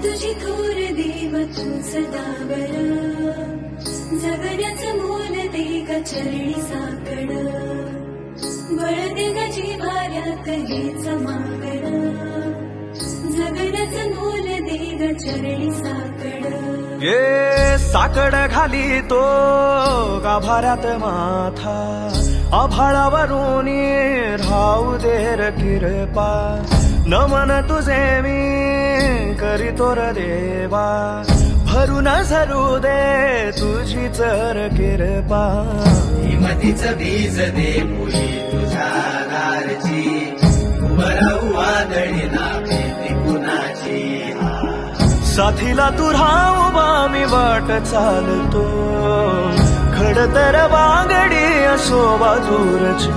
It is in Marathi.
तुझी थोर देव तू सदा बरा, जगण्याचं मोल दे ग चरणी साकड, बळ दे ग जिव्हाऱ्यात हेच मागण, जगण्याचं मोल दे ग चरणी साकड. ये साकड घाली तो गाभाऱ्यात माथा, आभाळावरून राहू देर कृपा, नमन तुझे मी करीतो र देवा, भरून झरू दे तुझी चर कृपा. हिमतीच बीज दे पुरी तुझ्या दारची, उभराऊ वादळी ना भीती कुणाची. साथीला तू राहू मी वाट चालतो, खडतर बांगडी असो बाजूरची.